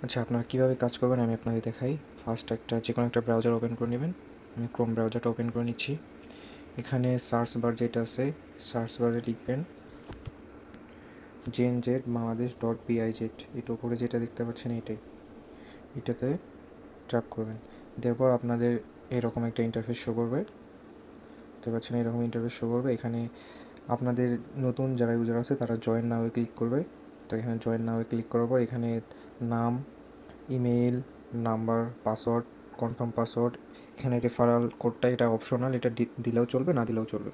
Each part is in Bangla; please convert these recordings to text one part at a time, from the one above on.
আচ্ছা, আপনারা কীভাবে কাজ করবেন আমি আপনাদের দেখাই। ফার্স্ট যে কোনো একটা ব্রাউজার ওপেন করে নেবেন। আমি ক্রোম ব্রাউজারটা ওপেন করে নিচ্ছি। এখানে সার্চ বার যেটা আছে, সার্চ বারে লিখবেন jnz-bangladesh.biz। এটা উপরে যেটা দেখতে পাচ্ছেন এটাতে ট্যাপ করবেন। দেওয়ার পর আপনাদের এরকম একটা ইন্টারফেস শো করবে। দেখতে পাচ্ছেন এরকম ইন্টারফেস শো করবে। এখানে আপনাদের নতুন যারা ইউজার আছে তারা জয়েন নাওয়ে ক্লিক করবে। তো এখানে জয়েন নাওয়ে ক্লিক করার পর এখানে নাম, email, number, password, confirm password, এখানে রেফারাল কোডটা এটা অপশনাল, এটা দিলেও চলবে, না দিলেও চলবে।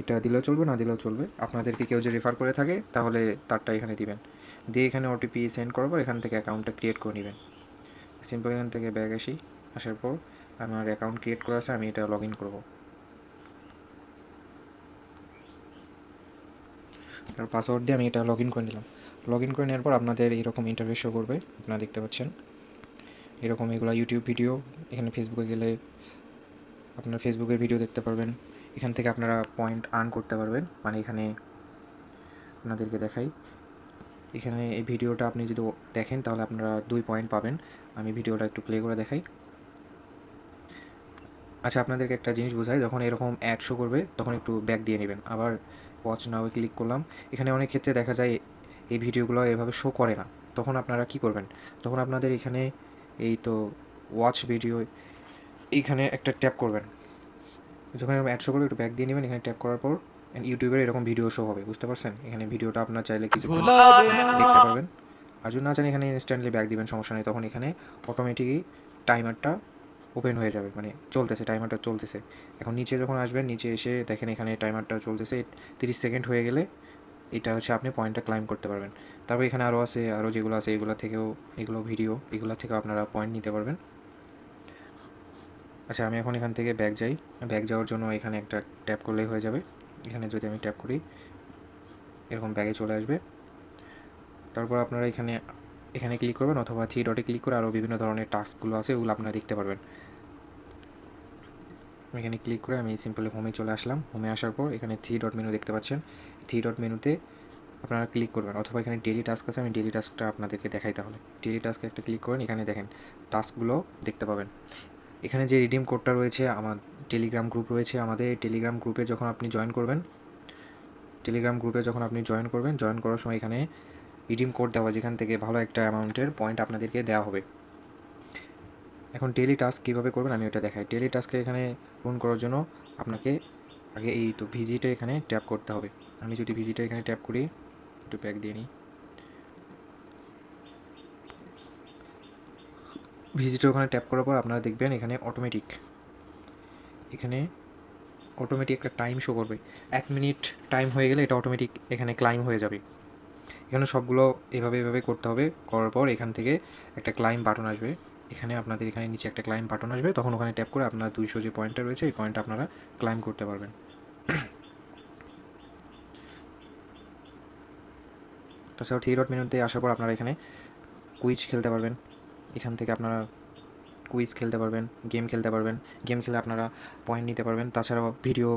এটা দিলেও চলবে, না দিলেও চলবে। আপনাদেরকে কেউ যে রেফার করে থাকে তাহলে তারটা এখানে দিবেন। দিয়ে এখানে ওটিপি সেন্ড করার পর এখান থেকে অ্যাকাউন্টটা ক্রিয়েট করে নেবেন। সিম্পল এখান থেকে ব্যাক আসার পর আমার অ্যাকাউন্ট ক্রিয়েট করা আছে, আমি এটা লগ ইন করবো। আর পাসওয়ার্ড দিয়ে আমি এটা লগ ইন করে নিলাম। লগ ইন করে নেওয়ার পর আপনাদের এরকম ইন্টারফেস শো করবে, আপনারা দেখতে পাচ্ছেন এরকম। এগুলো ইউটিউব ভিডিও। এখানে ফেসবুকে গেলে আপনার ফেসবুকের ভিডিও দেখতে পারবেন। এখান থেকে আপনারা পয়েন্ট আর্ন করতে পারবেন। মানে এখানে আপনাদেরকে দেখাই, এখানে এই ভিডিওটা আপনি যদি দেখেন তাহলে আপনারা 2 পয়েন্ট পাবেন। আমি ভিডিওটা একটু প্লে করে দেখাই। আচ্ছা, আপনাদেরকে একটা জিনিস বোঝাই, যখন এরকম অ্যাড শো করবে তখন একটু ব্যাক দিয়ে নেবেন। আবার ওয়াচ নাও ক্লিক করলাম। এখানে অনেক ক্ষেত্রে দেখা যায় এই ভিডিওগুলো এভাবে শো করে না। তখন আপনারা কি করবেন, তখন আপনাদের এখানে এই তো ওয়াচ ভিডিও এইখানে একটা ট্যাপ করবেন। যখন এরকম অ্যাড শো করবে একটু ব্যাক দিয়ে নেবেন। এখানে ট্যাপ করার পর ইউটিউবের এরকম ভিডিও শো হবে, বুঝতে পারছেন? এখানে ভিডিওটা আপনার চাইলে কিছু দেখতে পারবেন। আর যদি না চান এখানে ইনস্ট্যান্টলি ব্যাক দিবেন, সমস্যা নেই। তখন এখানে অটোমেটিকই টাইমারটা ওপেন হয়ে যাবে, মানে চলতেছে, টাইমারটা চলতেছে। এখন নিচে যখন আসবেন, নিচে এসে দেখেন এখানে টাইমারটা চলতেছে। 30 সেকেন্ড হয়ে গেলে এটা হচ্ছে আপনি পয়েন্টটা ক্লাইম করতে পারবেন। তারপর এখানে আরও আছে, আরও যেগুলো আছে এগুলো থেকেও, এগুলো ভিডিও, এগুলো থেকেও আপনারা পয়েন্ট নিতে পারবেন। আচ্ছা, আমি এখন এখান থেকে ব্যাক যাই। ব্যাক যাওয়ার জন্য এখানে একটা ট্যাপ করলেই হয়ে যাবে। এখানে যদি আমি ট্যাপ করি এরকম ব্যাগে চলে আসবে। তারপর আপনারা এখানে এখানে ক্লিক করবেন, অথবা 3 ডটে ক্লিক করে আরও বিভিন্ন ধরনের টাস্কগুলো আছে ওগুলো আপনারা দেখতে পারবেন। এখানে ক্লিক করে আমি সিম্পলি হোমে চলে আসলাম। হোমে আসার পর এখানে 3 ডট মেনু দেখতে পাচ্ছেন। 3 ডট মেনুতে আপনারা ক্লিক করবেন, অথবা এখানে ডেইলি টাস্ক আছে, আমি ডেইলি টাস্কটা আপনাদেরকে দেখাই তাহলে। ডেইলি টাস্কে একটা ক্লিক করেন, এখানে দেখেন টাস্কগুলো দেখতে পাবেন। এখানে যে রিডিম কোডটা রয়েছে, আমার টেলিগ্রাম গ্রুপ রয়েছে। আমাদের টেলিগ্রাম গ্রুপে যখন আপনি জয়েন করবেন, জয়েন করার সময় এখানে রিডিম কোড দেওয়া, যেখান থেকে ভালো একটা অ্যামাউন্টের পয়েন্ট আপনাদেরকে দেওয়া হবে। এখন ডেইলি টাস্ক কীভাবে করবেন আমি ওটা দেখাই। ডেইলি টাস্কে এখানে পূরণ করার জন্য আপনাকে আগে এই তো ভিজিটে এখানে ট্যাপ করতে হবে। আমি যদি ভিজিটে এখানে ট্যাপ করি, একটু ব্যাক দিয়ে নিই। ভিজিটে ওখানে ট্যাপ করার পর আপনারা দেখবেন এখানে অটোমেটিক একটা টাইম শো করবে। 1 মিনিট টাইম হয়ে গেলে এটা অটোমেটিক এখানে ক্লাইম হয়ে যাবে। এখানে সবগুলো এভাবে করতে হবে। করার পর এখান থেকে একটা ক্লাইম বাটন আসবে। এখানে আপনাদের এখানে নিচে একটা ক্লাইম বাটন আসবে, তখন ওখানে ট্যাপ করে আপনার 200 যে পয়েন্টটা রয়েছে এই পয়েন্টটা আপনারা ক্লাইম করতে পারবেন। তাছাড়াও 3 ডট মেনুতে আসার পর আপনারা এখানে কুইজ খেলতে পারবেন। এখান থেকে আপনারা কুইজ খেলতে পারবেন, গেম খেলতে পারবেন। গেম খেলে আপনারা পয়েন্ট নিতে পারবেন। তাছাড়াও ভিডিও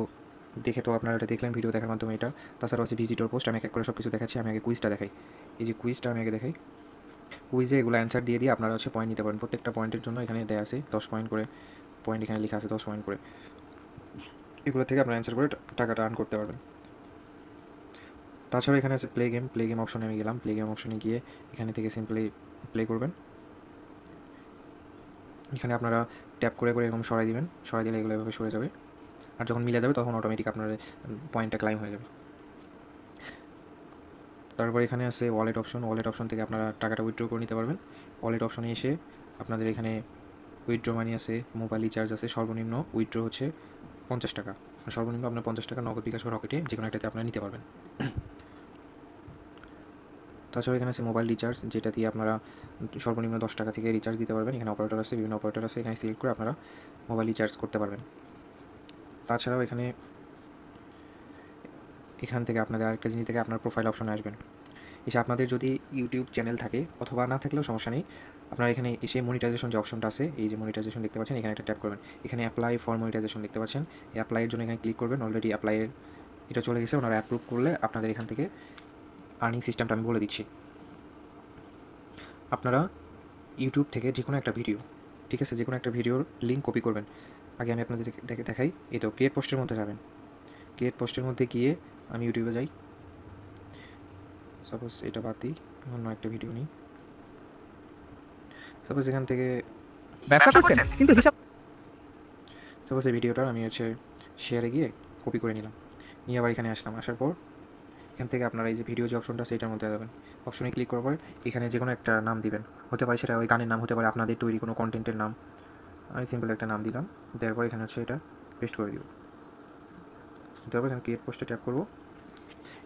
দেখে তো আপনারা এটা দেখলেন, ভিডিও দেখার মাধ্যমে এটা। তাছাড়াও হচ্ছে ভিজিটর পোস্ট, আমি এক এক করে সব কিছু দেখাচ্ছি। আমি আগে কুইজটা দেখাই। এই যে কুইজটা আমি আগে দেখাই। কুইজে এগুলো অ্যান্সার দিয়ে আপনারা হচ্ছে পয়েন্ট নিতে পারেন। প্রত্যেকটা পয়েন্টের জন্য এখানে দেওয়া আছে 10 পয়েন্ট করে পয়েন্ট, এখানে লেখা আছে 10 পয়েন্ট করে। এগুলো থেকে আপনারা অ্যান্সার করে টাকাটা আর্ন করতে পারবেন। তাছাড়া এখানে আছে প্লে গেম অপশনে আমি গেলাম। প্লে গেম অপশনে গিয়ে এখানে থেকে সিম্পলি প্লে করবেন। এখানে আপনারা ট্যাপ করে এরকম সরাই দিবেন। সরাই দিলে এগুলো এভাবে সরে যাবে। আর যখন মিলে যাবে তখন অটোমেটিক আপনার পয়েন্টটা ক্লাইম হয়ে যাবে। তারপর এখানে আছে ওয়ালেট অপশন থেকে আপনারা টাকাটা উইথড্র করে নিতে পারবেন। ওয়ালেট অপশনে এসে আপনাদের এখানে উইথড্র মানি আছে, মোবাইল রিচার্জ আছে। সর্বনিম্ন উইথড্র হচ্ছে 50 টাকা। সর্বনিম্ন আপনার 50 টাকা নগদ, বিকাশ বা রকেটে যে কোনো একটাতে আপনারা নিতে পারবেন। তাছাড়া এখানে আছে মোবাইল রিচার্জ, যেটা দিয়ে আপনারা সর্বনিম্ন 10 টাকা থেকে রিচার্জ দিতে পারবেন। এখানে অপারেটর আছে, বিভিন্ন অপারেটর আছে, এখানে সিলেক্ট করে আপনারা মোবাইল রিচার্জ করতে পারবেন। তাছাড়াও এখান থেকে আপনাদের আরেকটা জিনিস থেকে আপনার প্রোফাইল অপশনে আসবেন। এসে আপনাদের যদি ইউটিউব চ্যানেল থাকে, অথবা না থাকলেও সমস্যা নেই, আপনারা এখানে এসে মনিটাইজেশন যে অপশনটা আছে, এই যে মনিটাইজেশন দেখতে পাচ্ছেন, এখানে একটা ট্যাপ করবেন। এখানে অ্যাপ্লাই ফর মনিটাইজেশন দেখতে পাচ্ছেন, এই অ্যাপ্লাইয়ের জন্য এখানে ক্লিক করবেন। অলরেডি অ্যাপ্লাইয়ের এটা চলে গেছে, ওনারা অ্যাপ্রুভ করলে আপনাদের এখান থেকে আর্নিং সিস্টেমটা আমি বলে দিচ্ছি। আপনারা ইউটিউব থেকে যে কোনো একটা ভিডিও, ঠিক আছে, যে কোনো একটা ভিডিওর লিঙ্ক কপি করবেন। আগে আমি আপনাদের দেখাই। এই তো ক্রিয়েট পোস্টের মধ্যে যাবেন। ক্রিয়েট পোস্টের মধ্যে গিয়ে আমি ইউটিউবে যাই। সাপোজ এটা বাদ দিই, অন্য একটা ভিডিও নিই। সাপোজ এখান থেকে ব্যবসা করছেন কিন্তু হিসাব সাপোজ এই ভিডিওটা আমি শেয়ারে গিয়ে কপি করে নিলাম, নিয়ে আবার এখানে আসলাম। আসার পর এখান থেকে আপনারা এই যে ভিডিও যে অপশনটা আছে এটার মধ্যে যাবেন। অপশনে ক্লিক করার পর এখানে যে কোনো একটা নাম দিবেন, হতে পারে সেটা ওই গানের নাম, হতে পারে আপনাদের তৈরি কোনো কন্টেন্টের নাম। আমি সিম্পল একটা নাম দিলাম, দেওয়ার পর এখানে এটা পেস্ট করে দিব। দেওয়ার পর এখানে ক্রিয়েট পোস্টে ট্যাপ করবো।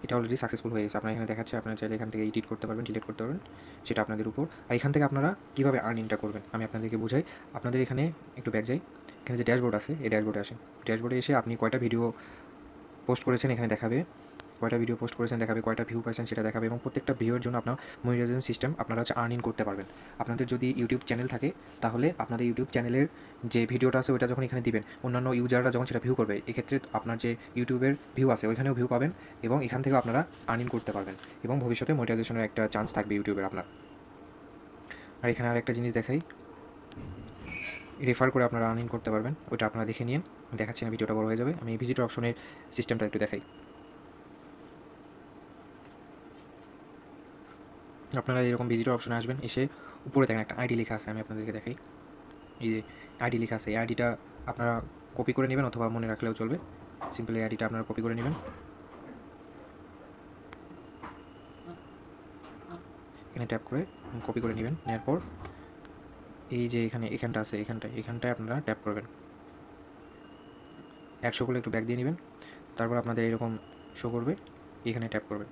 এটা অলরেডি সাকসেসফুল হয়ে গেছে। আপনারা এখানে দেখাচ্ছে, আপনারা চাইলে এখান থেকে এডিট করতে পারবেন, ডিলিট করতে পারবেন, সেটা আপনাদের উপর। আর এখান থেকে আপনারা কীভাবে আর্নিংটা করবেন আমি আপনাদেরকে বুঝাই। আপনাদের এখানে একটু ব্যাক যাই, এখানে যে ড্যাশবোর্ড আছে এই ড্যাশবোর্ডে আসেন। ড্যাশবোর্ডে এসে আপনি কয়টা ভিডিও পোস্ট করেছেন এখানে দেখাবে, কয়টা ভিডিও পোস্ট করেছেন দেখাবে, কয়টা ভিউ পাইছেন সেটা দেখাবে, এবং প্রত্যেকটা ভিউয়ের জন্য আপনার মনিটাইজেশন সিস্টেম আপনারা আর্নিং করতে পারবেন। আপনাদের যদি ইউটিউব চ্যানেল থাকে তাহলে আপনাদের ইউটিউব চ্যানেলের যে ভিডিওটা আছে ওইটা যখন এখানে দিবেন, অন্যান্য ইউজাররা যখন সেটা ভিউ করবে, এক্ষেত্রে আপনার যে ইউটিউবের ভিউ আছে ওইখানেও ভিউ পাবেন, এবং এখান থেকেও আপনারা আর্নিং করতে পারবেন, এবং ভবিষ্যতে মনিটাইজেশনের একটা চান্স থাকবে ইউটিউবের আপনার। আর এখানে আর একটা জিনিস দেখাই, রেফার করে আপনারা আর্নিং করতে পারবেন, ওইটা আপনারা দেখে নিন। দেখাচ্ছি না, ভিডিওটা বড় হয়ে যাবে। আমি ভিজিটর অপশনের সিস্টেমটা একটু দেখাই। আপনারা এরকম ভিজিটর অপশনে আসবেন, এসে উপরে দেখেন একটা আইডি লেখা আছে, আমি আপনাদেরকে দেখাই। এই যে আইডি লেখা আছে, এই আইডিটা আপনারা কপি করে নেবেন অথবা মনে রাখলেও চলবে। সিম্পল এই আইডিটা আপনারা কপি করে নেবেন, এখানে ট্যাপ করে কপি করে নেবেন। নেওয়ার পর এই যে এখানটা আছে, এখানটায় আপনারা ট্যাপ করবেন। অ্যাড শো করলে একটু ব্যাক দিয়ে নেবেন, তারপর আপনাদের এরকম শো করবে, এখানে ট্যাপ করবেন।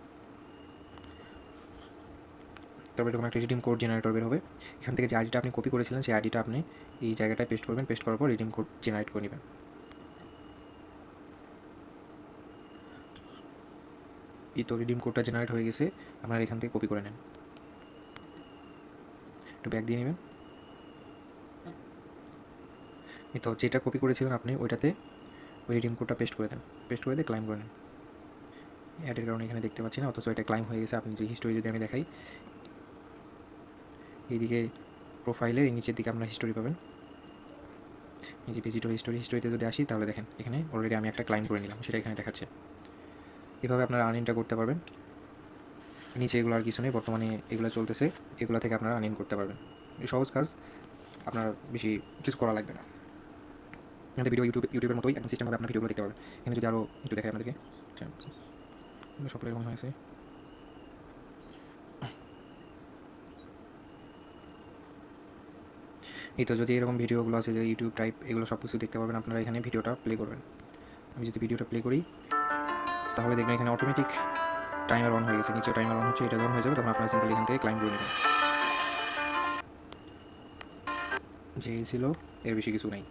তারপর এরকম একটা রিডিম কোড জেনারেটর বের হবে। এখান থেকে যে আইডিটা আপনি কপি করেছিলেন সেই আইডিটা আপনি এই জায়গাটায় পেস্ট করবেন। পেস্ট করার পর রিডিম কোড জেনারেট করে নেবেন। এই তো রিডিম কোডটা জেনারেট হয়ে গেছে, আপনারা এখান থেকে কপি করে নেন। একটু ব্যাক দিয়ে নেবেন। এই তো যেটা কপি করেছিলেন আপনি ওইটাতে ওই রিডিম কোডটা পেস্ট করে দেন। পেস্ট করে দিয়ে ক্লাইম করে নেন। অ্যাডের কারণে এখানে দেখতে পাচ্ছি না, অথচ এটা ক্লাইম হয়ে গেছে। আপনি যে হিস্টোরি যদি আমি দেখাই, এইদিকে প্রোফাইলের নিচের দিকে আপনার হিস্টোরি পাবেন। এই যে ভিজিটর হিস্টোরিতে যদি আসি তাহলে দেখেন এখানে অলরেডি আমি একটা ক্লাইম করে নিলাম, সেটা এখানে দেখাচ্ছে। এভাবে আপনারা আর্নিংটা করতে পারবেন। নিচে এগুলো আর কিছু নেই, বর্তমানে এগুলো চলতেছে, এগুলো থেকে আপনারা আর্নিং করতে পারবেন। এই সহজ কাজ, আপনার বেশি কিছু করা লাগবে না। এখানে ভিডিও ইউটিউবের মতোই একদম সিস্টেমভাবে আপনার ভিডিওগুলো দেখতে পারবেন। এখানে যদি আরও একটু দেখাই আপনাদেরকে, সব এরকম হয়েছে। এই তো যদি এরকম ভিডিওগুলো আছে যে ইউটিউব টাইপ, এগুলো সব কিছু দেখতে পারবেন। আপনারা এখানে ভিডিওটা প্লে করবেন। আমি যদি ভিডিওটা প্লে করি তাহলে দেখবেন এখানে অটোমেটিক টাইমার অন হয়ে গেছে, নিচে টাইমার অন হচ্ছে। এটা যখন হয়ে যাবে তখন আপনারা সিম্পল এখান থেকে ক্লাইম করে নেবেন। যে ছিল এর বেশি কিছু নেই।